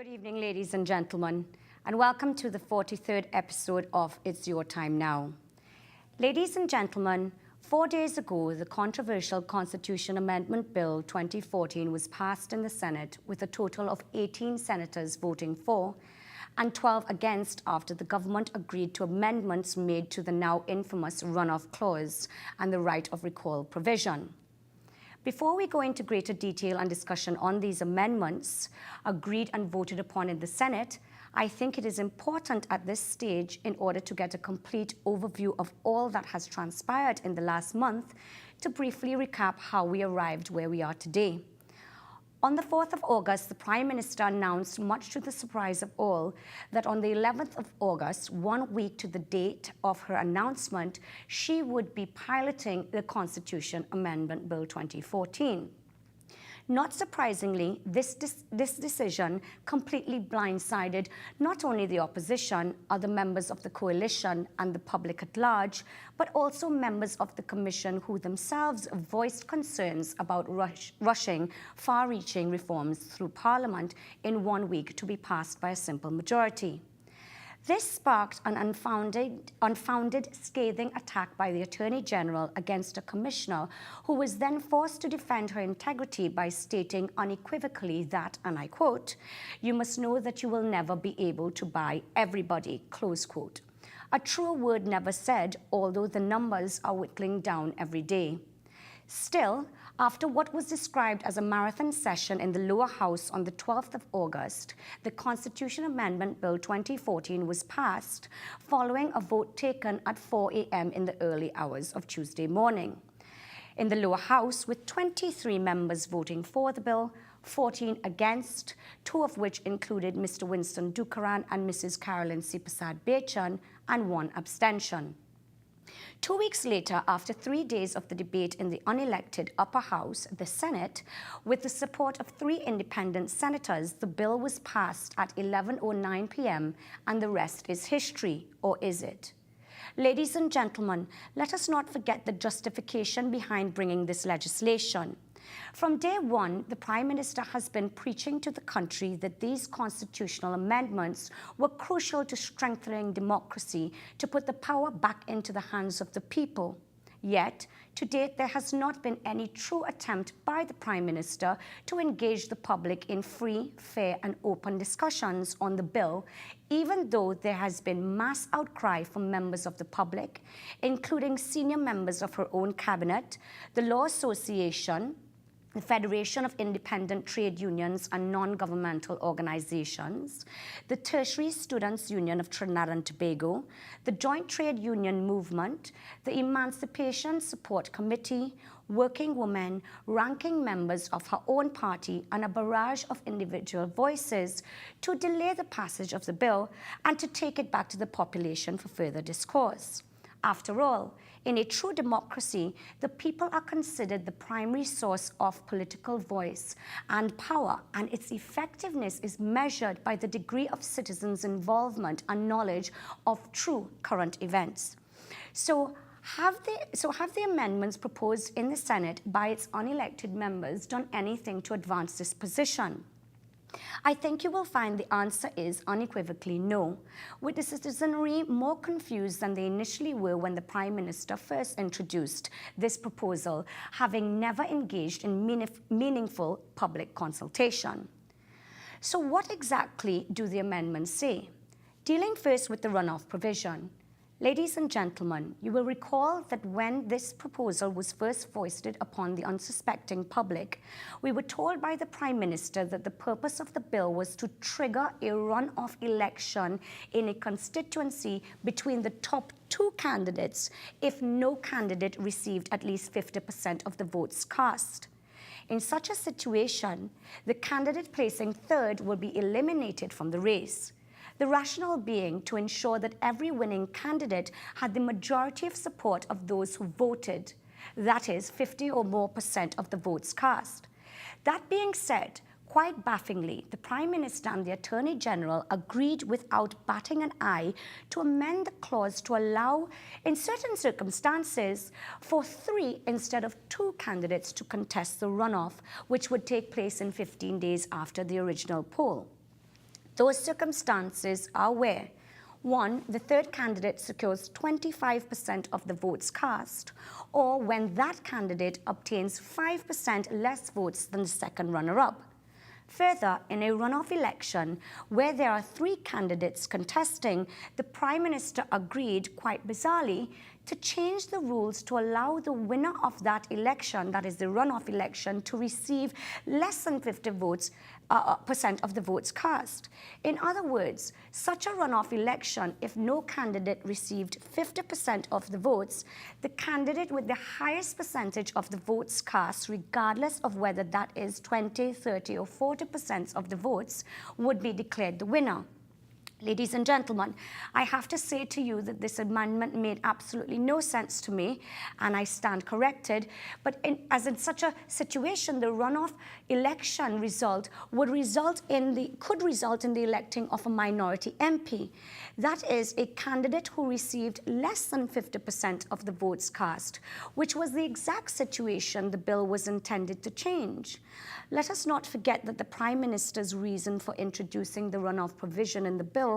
evening, ladies and gentlemen, and welcome to the 43rd episode of It's Your Time Now. Ladies and gentlemen, 4 days ago, the controversial Constitution Amendment Bill 2014 was passed in the Senate with a total of 18 senators voting for and 12 against after the government agreed to amendments made to the now infamous runoff clause and the right of recall provision. Before we go into greater detail and discussion on these amendments agreed and voted upon in the Senate, I think it is important at this stage, in order to get a complete overview of all that has transpired in the last month, to briefly recap how we arrived where we are today. On the 4th of August, the Prime Minister announced, much to the surprise of all, that on the 11th of August, 1 week to the date of her announcement, she would be piloting the Constitution Amendment Bill 2014. Not surprisingly, this decision completely blindsided not only the opposition, other members of the coalition and the public at large, but also members of the Commission who themselves voiced concerns about rushing far-reaching reforms through Parliament in 1 week to be passed by a simple majority. This sparked an unfounded, scathing attack by the Attorney General against a commissioner who was then forced to defend her integrity by stating unequivocally that, and I quote, "You must know that you will never be able to buy everybody," close quote. A truer word never said, although the numbers are whittling down every day. Still, after what was described as a marathon session in the lower house on the 12th of August, the Constitution Amendment Bill 2014 was passed following a vote taken at 4 a.m. in the early hours of Tuesday morning. In the lower house, with 23 members voting for the bill, 14 against, 2 of which included Mr. Winston Dukaran and Mrs. Carolyn C. Prasad-Bechan, and 1 abstention. 2 weeks later, after 3 days of the debate in the unelected upper house, the Senate, with the support of 3 independent senators, the bill was passed at 11:09 p.m. and the rest is history, or is it? Ladies and gentlemen, let us not forget the justification behind bringing this legislation. From day one, the Prime Minister has been preaching to the country that these constitutional amendments were crucial to strengthening democracy, to put the power back into the hands of the people. Yet, to date, there has not been any true attempt by the Prime Minister to engage the public in free, fair and open discussions on the bill, even though there has been mass outcry from members of the public, including senior members of her own cabinet, the Law Association, the Federation of Independent Trade Unions and Non-Governmental Organizations, the Tertiary Students' Union of Trinidad and Tobago, the Joint Trade Union Movement, the Emancipation Support Committee, working women, ranking members of her own party, and a barrage of individual voices to delay the passage of the bill and to take it back to the population for further discourse. After all, in a true democracy, the people are considered the primary source of political voice and power, and its effectiveness is measured by the degree of citizens' involvement and knowledge of true current events. So have the amendments proposed in the Senate by its unelected members done anything to advance this position? I think you will find the answer is unequivocally no, with the citizenry more confused than they initially were when the Prime Minister first introduced this proposal, having never engaged in meaningful public consultation. So what exactly do the amendments say? Dealing first with the runoff provision. Ladies and gentlemen, you will recall that when this proposal was first foisted upon the unsuspecting public, we were told by the Prime Minister that the purpose of the bill was to trigger a runoff election in a constituency between the top 2 candidates if no candidate received at least 50% of the votes cast. In such a situation, the candidate placing third will be eliminated from the race. The rationale being to ensure that every winning candidate had the majority of support of those who voted, that is, 50% or more of the votes cast. That being said, quite bafflingly, the Prime Minister and the Attorney General agreed without batting an eye to amend the clause to allow, in certain circumstances, for 3 instead of 2 candidates to contest the runoff, which would take place in 15 days after the original poll. Those circumstances are where: 1, the third candidate secures 25% of the votes cast, or when that candidate obtains 5% less votes than the second runner-up. Further, in a runoff election where there are 3 candidates contesting, the Prime Minister agreed, quite bizarrely, to change the rules to allow the winner of that election, that is the runoff election, to receive less than 50% of the votes cast. In other words, such a runoff election, if no candidate received 50% of the votes, the candidate with the highest percentage of the votes cast, regardless of whether that is 20, 30 or 40% of the votes, would be declared the winner. Ladies and gentlemen, I have to say to you that this amendment made absolutely no sense to me, and I stand corrected. But as in such a situation, the runoff election result could result in the electing of a minority MP. That is, a candidate who received less than 50% of the votes cast, which was the exact situation the bill was intended to change. Let us not forget that the Prime Minister's reason for introducing the runoff provision in the bill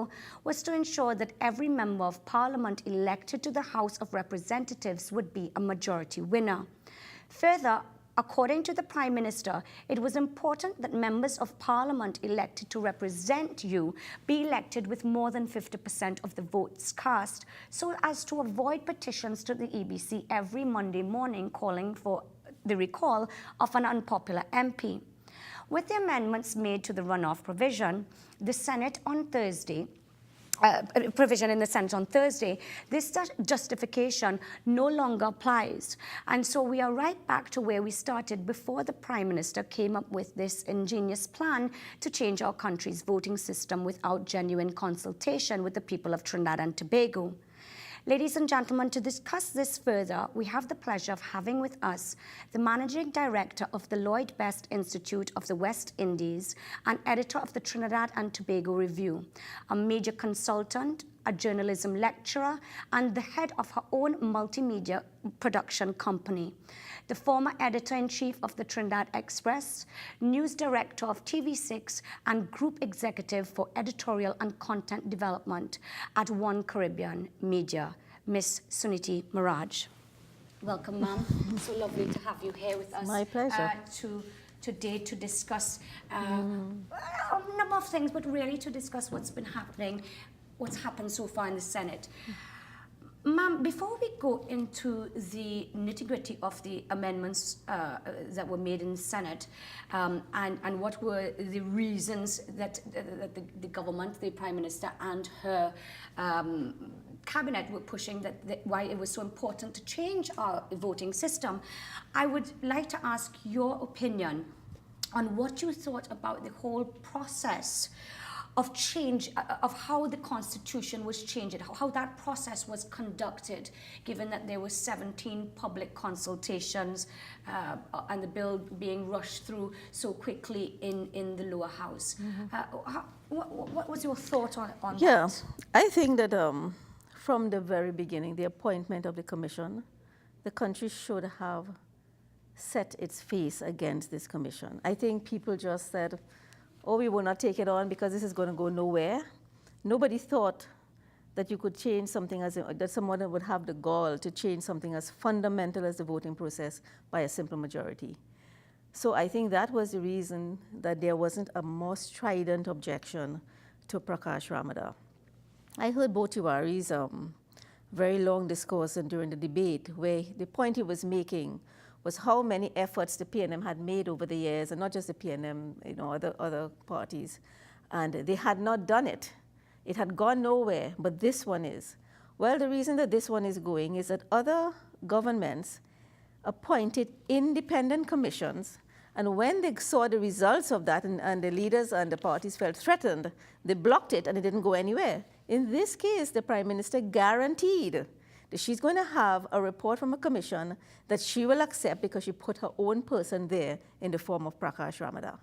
was to ensure that every member of Parliament elected to the House of Representatives would be a majority winner. Further, according to the Prime Minister, it was important that members of Parliament elected to represent you be elected with more than 50% of the votes cast, so as to avoid petitions to the EBC every Monday morning calling for the recall of an unpopular MP. With the amendments made to the runoff provision, the Senate on Thursday, this justification no longer applies. And so we are right back to where we started before the Prime Minister came up with this ingenious plan to change our country's voting system without genuine consultation with the people of Trinidad and Tobago. Ladies and gentlemen, to discuss this further, we have the pleasure of having with us the Managing Director of the Lloyd Best Institute of the West Indies and editor of the Trinidad and Tobago Review, a major consultant, a journalism lecturer, and the head of her own multimedia production company. The former editor-in-chief of the Trinidad Express, news director of TV6, and group executive for editorial and content development at One Caribbean Media, Miss Sunity Maharaj. Welcome, ma'am. So lovely to have you here with us. My pleasure. Today to discuss a number of things, but really to discuss what's happened so far in the Senate. Ma'am, before we go into the nitty-gritty of the amendments that were made in the Senate and what were the reasons that the government, the Prime Minister and her cabinet were pushing why it was so important to change our voting system, I would like to ask your opinion on what you thought about the whole process of change, of how the Constitution was changed, how that process was conducted, given that there were 17 public consultations and the bill being rushed through so quickly in the lower house. What was your thought on that? Yeah, I think that from the very beginning, the appointment of the commission, the country should have set its face against this commission. I think people just said, oh, we will not take it on because this is going to go nowhere. Nobody thought that you could change something that someone would have the gall to change something as fundamental as the voting process by a simple majority. So I think that was the reason that there wasn't a more strident objection to Prakash Ramada. I heard Botiwari's very long discourse during the debate where the point he was making was how many efforts the PNM had made over the years, and not just the PNM, other parties, and they had not done it. It had gone nowhere, but this one is. Well, the reason that this one is going is that other governments appointed independent commissions, and when they saw the results of that and the leaders and the parties felt threatened, they blocked it and it didn't go anywhere. In this case, the Prime Minister guaranteed that she's going to have a report from a commission that she will accept because she put her own person there in the form of Prakash Ramada.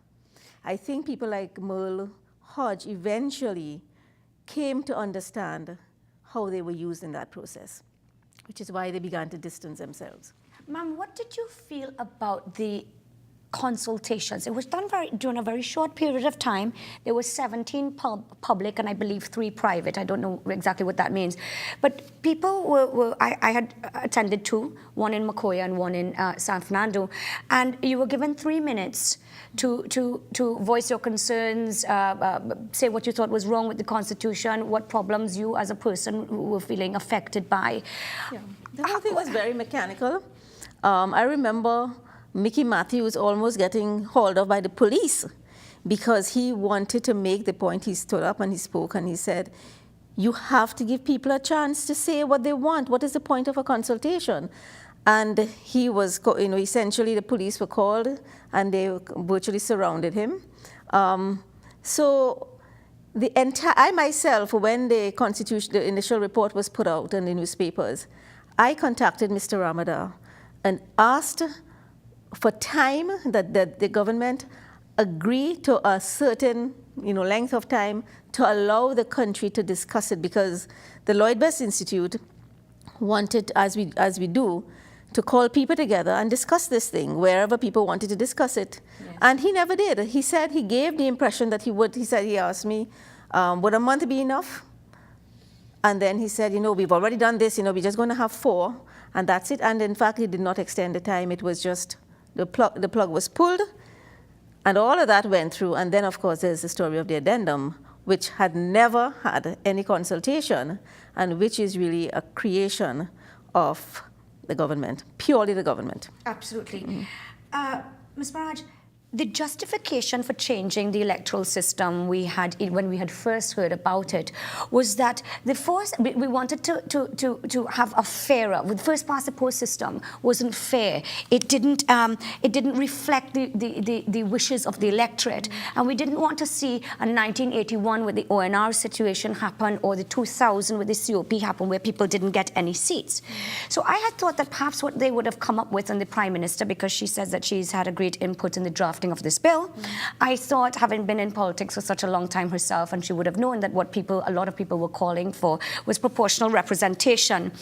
I think people like Merle Hodge eventually came to understand how they were used in that process, which is why they began to distance themselves. Ma'am, what did you feel about the consultations. It was done during a very short period of time. There were 17 public and I believe 3 private. I don't know exactly what that means. But people I had attended 2, one in Mickela and one in San Fernando, and you were given 3 minutes to voice your concerns, say what you thought was wrong with the Constitution, what problems you as a person were feeling affected by. Yeah. The whole thing was very mechanical. I remember Mickey Matthews almost getting hauled off by the police because he wanted to make the point. He stood up and he spoke and he said, you have to give people a chance to say what they want. What is the point of a consultation? And he was, essentially the police were called and they virtually surrounded him. So I myself, when the initial report was put out in the newspapers, I contacted Mr. Ramadan and asked for time that the government agree to a certain length of time to allow the country to discuss it, because the Lloyd Best Institute wanted, as we do, to call people together and discuss this thing wherever people wanted to discuss it. Yes. And he never did. He said he gave the impression that he would. He asked me, would a month be enough? And then he said, we've already done this, we're just going to have 4, and that's it. And in fact, he did not extend the time. It was just the plug was pulled, and all of that went through. And then, of course, there's the story of the addendum, which had never had any consultation, and which is really a creation of the government, purely the government. Absolutely. Ms. Maharaj, the justification for changing the electoral system we had when we had first heard about it was that we wanted to have a fairer. The first past the post system wasn't fair. It didn't reflect the wishes of the electorate, and we didn't want to see a 1981 with the ONR situation happen, or the 2000 with the COP happen, where people didn't get any seats. So I had thought that perhaps what they would have come up with, and the Prime Minister, because she says that she's had a great input in the draft of this bill. I thought, having been in politics for such a long time herself, and she would have known that what a lot of people were calling for was proportional representation.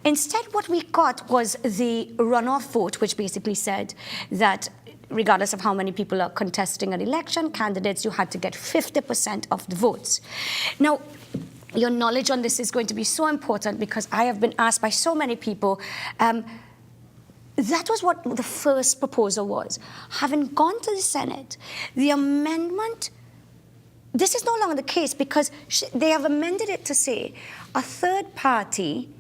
Instead, what we got was the runoff vote, which basically said that regardless of how many people are contesting an election, candidates, you had to get 50% of the votes. Now, your knowledge on this is going to be so important, because I have been asked by so many people, that was what the first proposal was. Having gone to the Senate, the amendment, this is no longer the case, because they have amended it to say a third party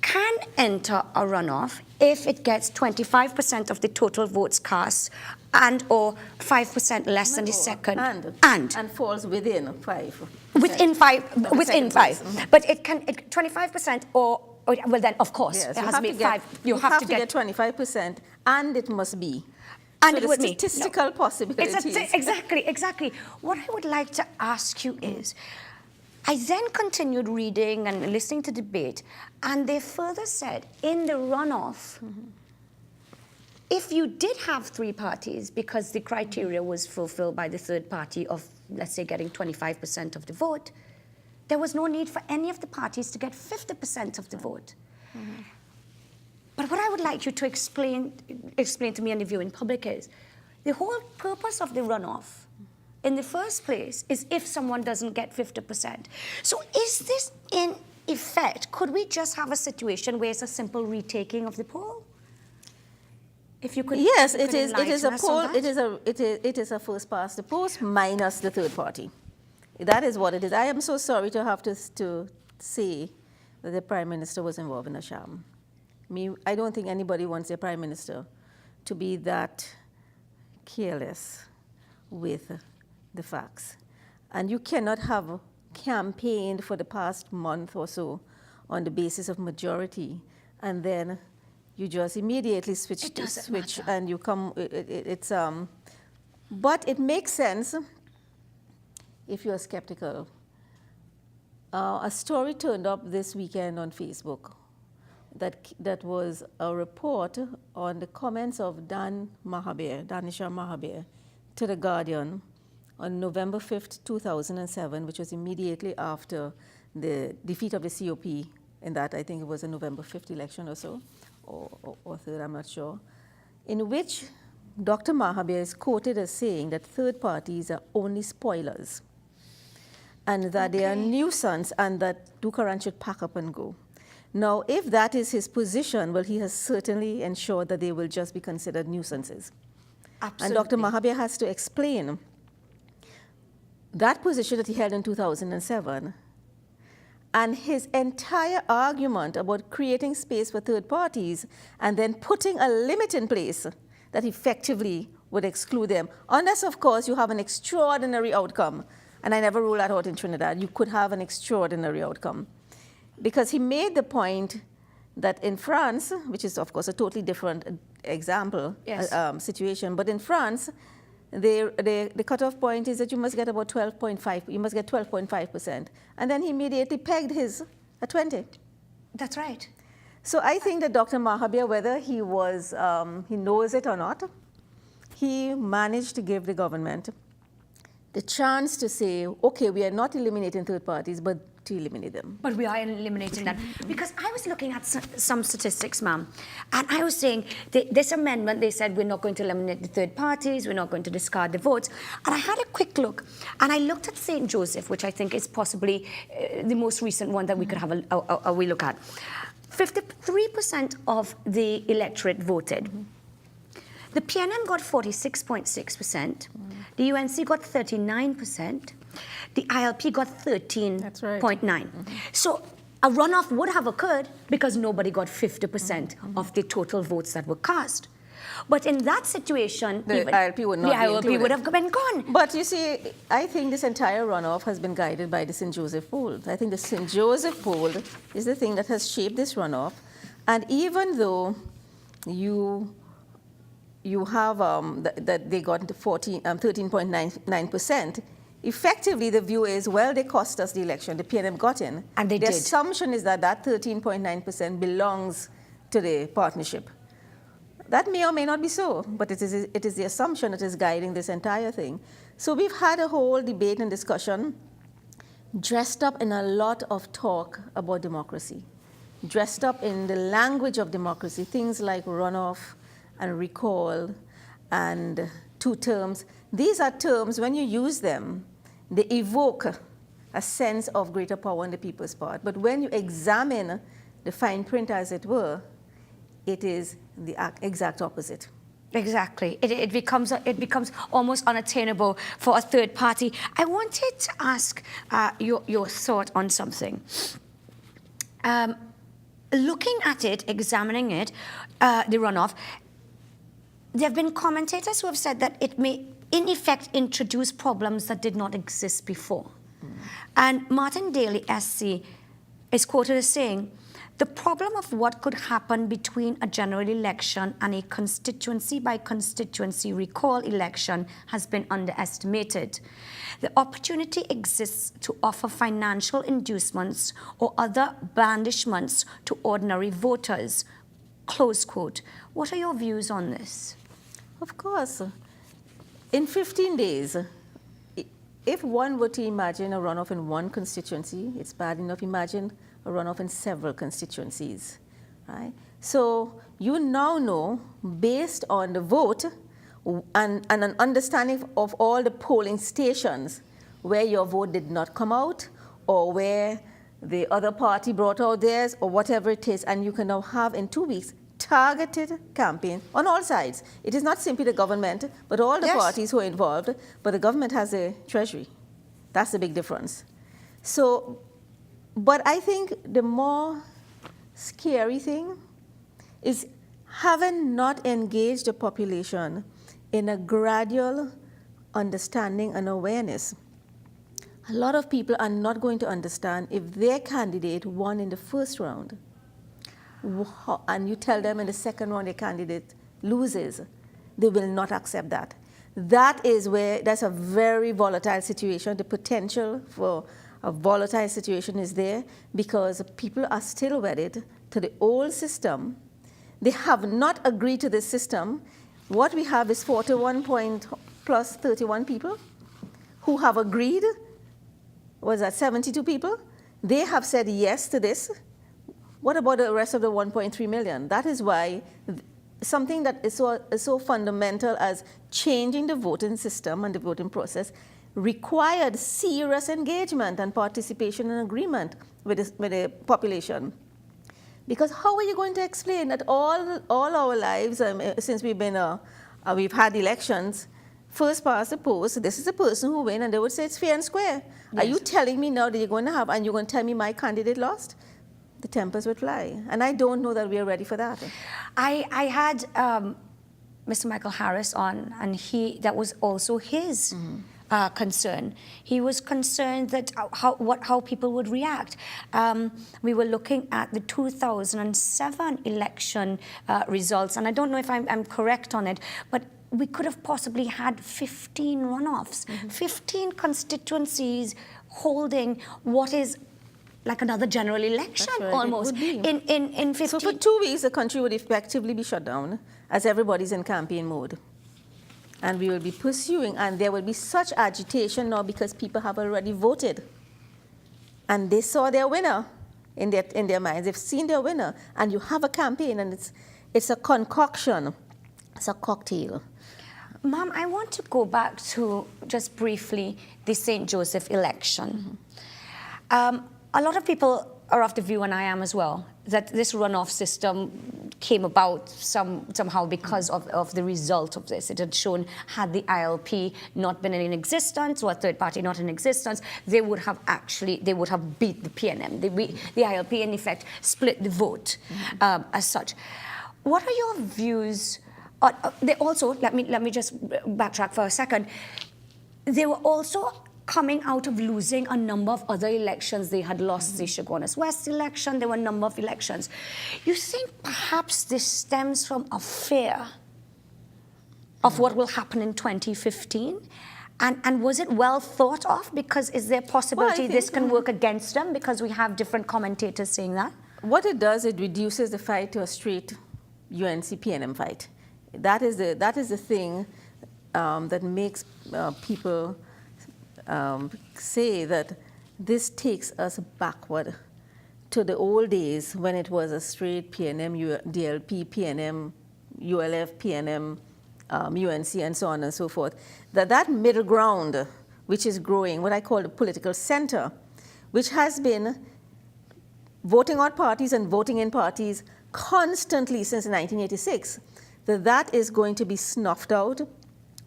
can enter a runoff if it gets 25% of the total votes cast and or 5% less than the second. And falls within 5. Within 5. Within 5. But it can, 25% or well, then, of course, yes, it has to be 5. You have to get 25%, and it must be. And so it would be. Statistical possibilities. Exactly. What I would like to ask you is, I then continued reading and listening to debate, and they further said, in the runoff, if you did have 3 parties, because the criteria was fulfilled by the third party of, let's say, getting 25% of the vote, there was no need for any of the parties to get 50% of the vote. But what I would like you to explain to me and the viewing public is, the whole purpose of the runoff, in the first place, is if someone doesn't get 50%. So is this, in effect, could we just have a situation where it's a simple retaking of the poll? If you could, yes, it is a poll. It is a first past the post minus the third party. That is what it is. I am so sorry to have to say that the Prime Minister was involved in a sham. I don't think anybody wants their Prime Minister to be that careless with the facts. And you cannot have campaigned for the past month or so on the basis of majority, and then you just immediately switch and you come. But it makes sense if you're skeptical. A story turned up this weekend on Facebook that was a report on the comments of Danisha Mahabir to The Guardian on November 5th, 2007, which was immediately after the defeat of the COP in that, I think it was a November 5th election or so, or 3rd, I'm not sure, in which Dr. Mahabir is quoted as saying that third parties are only spoilers and that they are nuisance and that Dukaran should pack up and go. Now, if that is his position, well, he has certainly ensured that they will just be considered nuisances. Absolutely. And Dr. Mahabir has to explain that position that he held in 2007 and his entire argument about creating space for third parties and then putting a limit in place that effectively would exclude them. Unless, of course, you have an extraordinary outcome. And I never rule that out in Trinidad. You could have an extraordinary outcome. Because he made the point that in France, which is, of course, a totally different example, yes. Situation, but in France, the cutoff point is that you must get about 12.5, you must get 12.5%. And then he immediately pegged his at 20. That's right. So I think that Dr. Mahabir, whether he knows it or not, he managed to give the government the chance to say, okay, we are not eliminating third parties, but to eliminate them. But we are eliminating that. Because I was looking at some statistics, ma'am, and I was saying this amendment, they said we're not going to eliminate the third parties, we're not going to discard the votes. And I had a quick look, and I looked at St. Joseph, which I think is possibly the most recent one that we could have a wee look at. 53% of the electorate voted. The PNM got 46.6%. The UNC got 39%. The ILP got 13.9%. So a runoff would have occurred because nobody got 50% of the total votes that were cast. But in that situation, the ILP would not be included. The ILP would have been gone. But you see, I think this entire runoff has been guided by the St. Joseph poll. I think the St. Joseph poll is the thing that has shaped this runoff. And even though you have that they got 13.99%, effectively the view is, well, they cost us the election. The PNM got in. And they did. The did. assumption is that 13.9% belongs to the partnership. That may or may not be so, but it is the assumption that is guiding this entire thing. So we've had a whole debate and discussion dressed up in a lot of talk about democracy, dressed up in the language of democracy, things like runoff and recall and two terms. These are terms, when you use them, they evoke a sense of greater power on the people's part. But when you examine the fine print, as it were, it is the exact opposite. Exactly. It becomes almost unattainable for a third party. I wanted to ask your thought on something. Looking at it, examining it, the runoff, there have been commentators who have said that it may, in effect, introduce problems that did not exist before. And Martin Daly, SC, is quoted as saying, the problem of what could happen between a general election and a constituency-by-constituency recall election has been underestimated. The opportunity exists to offer financial inducements or other blandishments to ordinary voters. Close quote. What are your views on this? Of course. In 15 days, if one were to imagine a runoff in one constituency, it's bad enough. Imagine a runoff in several constituencies, right? So you now know, based on the vote and an understanding of all the polling stations where your vote did not come out or where the other party brought out theirs or whatever it is, and you can now have in 2 weeks targeted campaign on all sides. It is not simply the government, but all the parties who are involved, but the government has a treasury. That's the big difference. So, but I think the more scary thing is having not engaged the population in a gradual understanding and awareness. A lot of people are not going to understand if their candidate won in the first round, and you tell them in the second round their candidate loses, they will not accept that. That's a very volatile situation. The potential for a volatile situation is there because people are still wedded to the old system. They have not agreed to this system. What we have is 41 plus 31 people who have agreed. Was that 72 people? They have said yes to this. What about the rest of the 1.3 million? That is why something that is so fundamental as changing the voting system and the voting process required serious engagement and participation and agreement with the population. Because how are you going to explain that all our lives, since we've had elections, first past the post, this is the person who win, and they would say it's fair and square. Yes. Are you telling me now that you're going to have, and you're going to tell me my candidate lost? The tempers would fly. And I don't know that we are ready for that. I had Mr. Michael Harris on, and that was also his concern. He was concerned that how people would react. We were looking at the 2007 election results, and I don't know if I'm correct on it, but we could have possibly had 15 runoffs, 15 constituencies holding what is like another general election. Right. Almost in 15. So for 2 weeks, the country would effectively be shut down as everybody's in campaign mode. And we will be pursuing, and there will be such agitation now because people have already voted. And they saw their winner in their minds. They've seen their winner. And you have a campaign, and it's a concoction. It's a cocktail. Ma'am, I want to go back to just briefly the St. Joseph election. A lot of people are of the view, and I am as well, that this runoff system came about somehow because of the result of this. It had shown, had the ILP not been in existence, or a third party not in existence, they would have beat the PNM. The ILP, in effect, split the vote as such. What are your views? They also, let me just backtrack for a second. They were also coming out of losing a number of other elections. They had lost the Chaguanas West election. There were a number of elections. You think perhaps this stems from a fear of what will happen in 2015? And was it well thought of? Because is there a possibility this can work against them? Because we have different commentators saying that. What it does, it reduces the fight to a straight UNC-PNM fight. That is the thing that makes people say that this takes us backward to the old days when it was a straight PNM, DLP, PNM, ULF, PNM, UNC, and so on and so forth. That middle ground, which is growing, what I call the political center, which has been voting out parties and voting in parties constantly since 1986, that is going to be snuffed out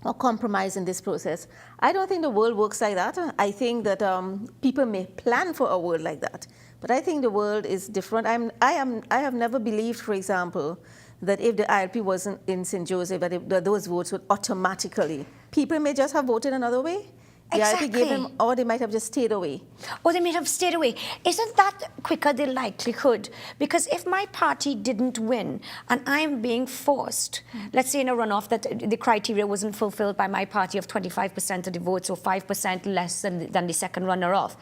or compromised in this process. I don't think the world works like that. I think that people may plan for a world like that, but I think the world is different. I have never believed, for example, that if the ILP wasn't in St. Joseph, that those votes would automatically, people may just have voted another way. Exactly. The ILP gave them, or they might have just stayed away. Or they may have stayed away. Isn't that quicker the likelihood? Because if my party didn't win and I'm being forced, let's say in a runoff that the criteria wasn't fulfilled by my party of 25% of the votes or 5% less than the second runner-off,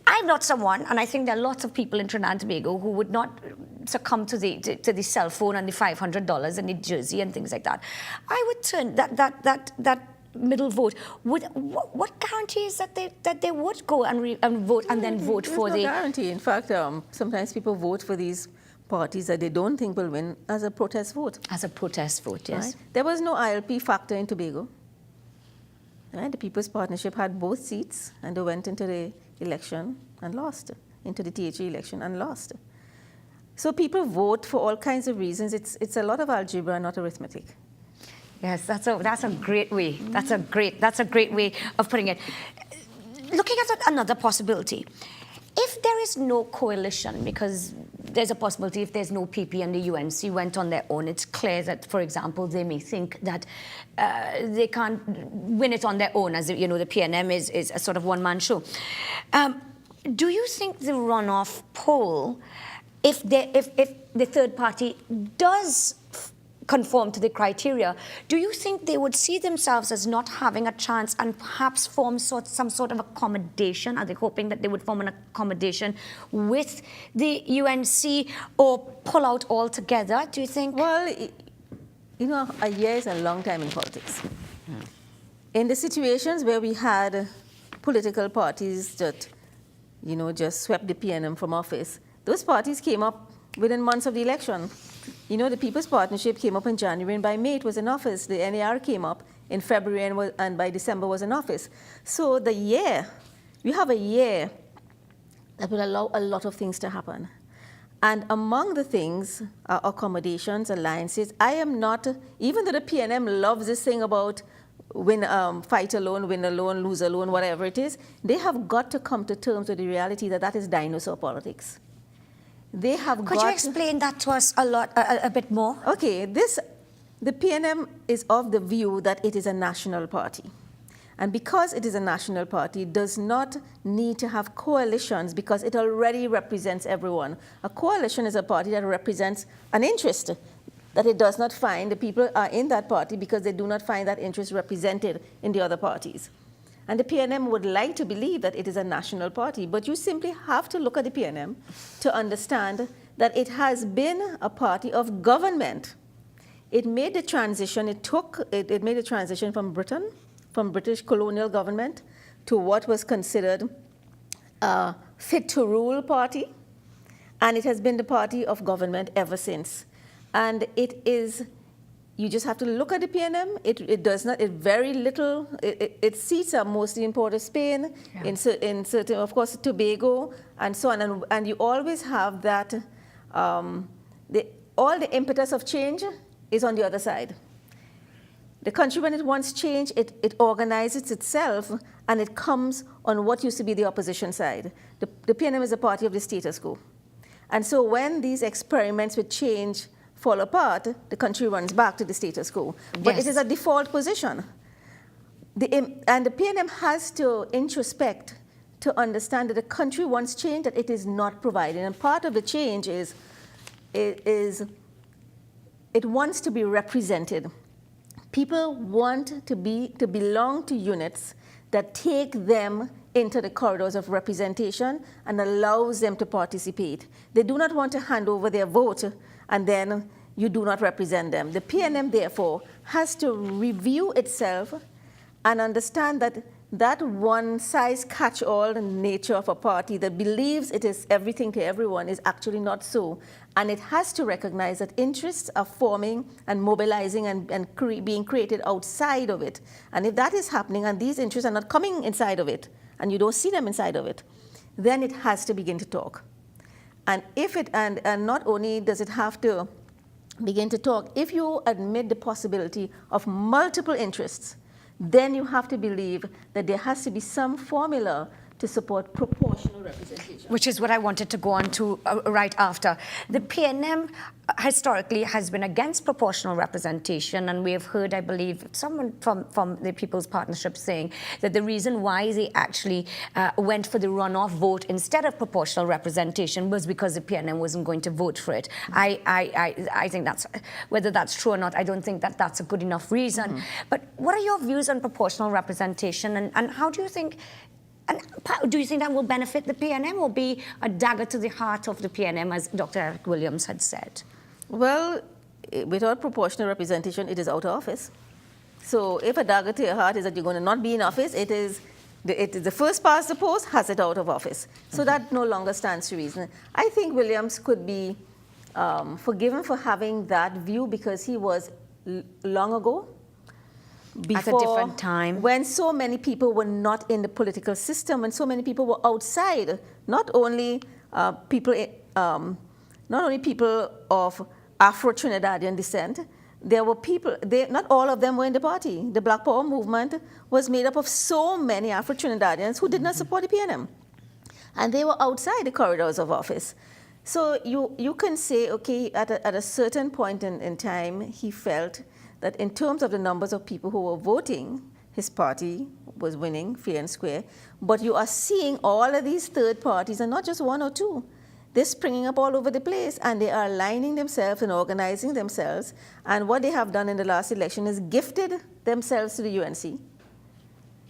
I'm not someone, and I think there are lots of people in Trinidad and Tobago who would not succumb to the cell phone and the $500 and the jersey and things like that. I would turn that middle vote. What guarantee is that they would go and vote and then vote for the... There's no guarantee. In fact, sometimes people vote for these parties that they don't think will win as a protest vote. As a protest vote, yes. Right? There was no ILP factor in Tobago. Right? The People's Partnership had both seats, and they went into the election and lost, into the THE election and lost. So people vote for all kinds of reasons. It's a lot of algebra, not arithmetic. Yes, that's a great way. That's a great way of putting it. Looking at another possibility, if there is no coalition, because there's a possibility if there's no PP and the UNC went on their own, it's clear that, for example, they may think that they can't win it on their own, as you know, the PNM is a sort of one-man show. Do you think the runoff poll, if the third party does conform to the criteria, do you think they would see themselves as not having a chance and perhaps form some sort of accommodation? Are they hoping that they would form an accommodation with the UNC or pull out altogether, do you think? Well, you know, a year is a long time in politics. In the situations where we had political parties that, you know, just swept the PNM from office, those parties came up within months of the election. You know, the People's Partnership came up in January, and by May it was in office. The NAR came up in February, and by December was in office. So the year, we have a year that will allow a lot of things to happen. And among the things are accommodations, alliances. I am not, even though the PNM loves this thing about fight alone, win alone, lose alone, whatever it is, they have got to come to terms with the reality that that is dinosaur politics. They have Could you explain that to us a bit more? Okay, the PNM is of the view that it is a national party. And because it is a national party, it does not need to have coalitions because it already represents everyone. A coalition is a party that represents an interest that it does not find. The people are in that party because they do not find that interest represented in the other parties. And the PNM would like to believe that it is a national party, but you simply have to look at the PNM to understand that it has been a party of government. It made the transition, it made the transition from Britain, from British colonial government, to what was considered a fit-to-rule party, and it has been the party of government ever since. And it is, you just have to look at the PNM. It does not, it very little, its seats are mostly in Port of Spain, in certain, of course, Tobago, and so on. And you always have that, all the impetus of change is on the other side. The country, when it wants change, it organizes itself, and it comes on what used to be the opposition side. The PNM is a party of the status quo. And so when these experiments with change fall apart, the country runs back to the status quo. But Yes. it is a default position. And the PNM has to introspect to understand that the country wants change that it is not providing. And part of the change is it wants to be represented. People want to belong to units that take them into the corridors of representation and allows them to participate. They do not want to hand over their vote and then you do not represent them. The PNM, therefore, has to review itself and understand that that one-size-catch-all nature of a party that believes it is everything to everyone is actually not so. And it has to recognize that interests are forming and mobilizing and being created outside of it. And if that is happening and these interests are not coming inside of it, and you don't see them inside of it, then it has to begin to talk. And and not only does it have to begin to talk, if you admit the possibility of multiple interests, then you have to believe that there has to be some formula to support proportional representation. Which is what I wanted to go on to right after. The PNM historically has been against proportional representation, and we have heard, I believe, someone from the People's Partnership saying that the reason why they actually went for the runoff vote instead of proportional representation was because the PNM wasn't going to vote for it. I think that's, whether that's true or not, I don't think that that's a good enough reason. But what are your views on proportional representation, and how do you think, and do you think that will benefit the PNM or be a dagger to the heart of the PNM, as Dr. Eric Williams had said? Well, without proportional representation, it is out of office. So if a dagger to your heart is that you're going to not be in office, it is the first past the post has it out of office. So that no longer stands to reason. I think Williams could be forgiven for having that view because he was long ago, at a different time, when so many people were not in the political system, when so many people were outside, not only people of Afro-Trinidadian descent, there were people, not all of them were in the party. The Black Power movement was made up of so many Afro-Trinidadians who did not support the PNM. And they were outside the corridors of office. So you can say, okay, at a certain point in time, he felt that in terms of the numbers of people who were voting, his party was winning fair and square. But you are seeing all of these third parties, and not just one or two. They're springing up all over the place, and they are aligning themselves and organizing themselves. And what they have done in the last election is gifted themselves to the UNC.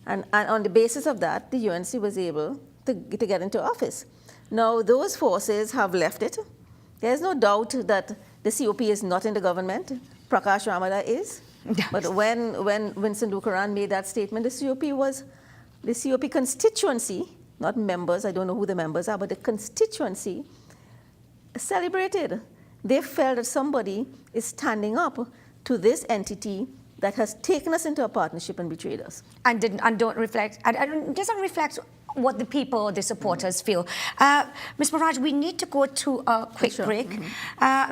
And on the basis of that, the UNC was able to get into office. Now, those forces have left it. There's no doubt that the COP is not in the government. Prakash Ramada is. But when Winston Dukaran made that statement, the COP constituency, not members, I don't know who the members are, but the constituency celebrated. They felt that somebody is standing up to this entity that has taken us into a partnership and betrayed us. And doesn't reflect what the people or the supporters feel. Ms. Maharaj, we need to go to a quick break.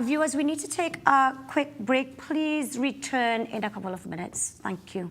Viewers, we need to take a quick break. Please return in a couple of minutes. Thank you.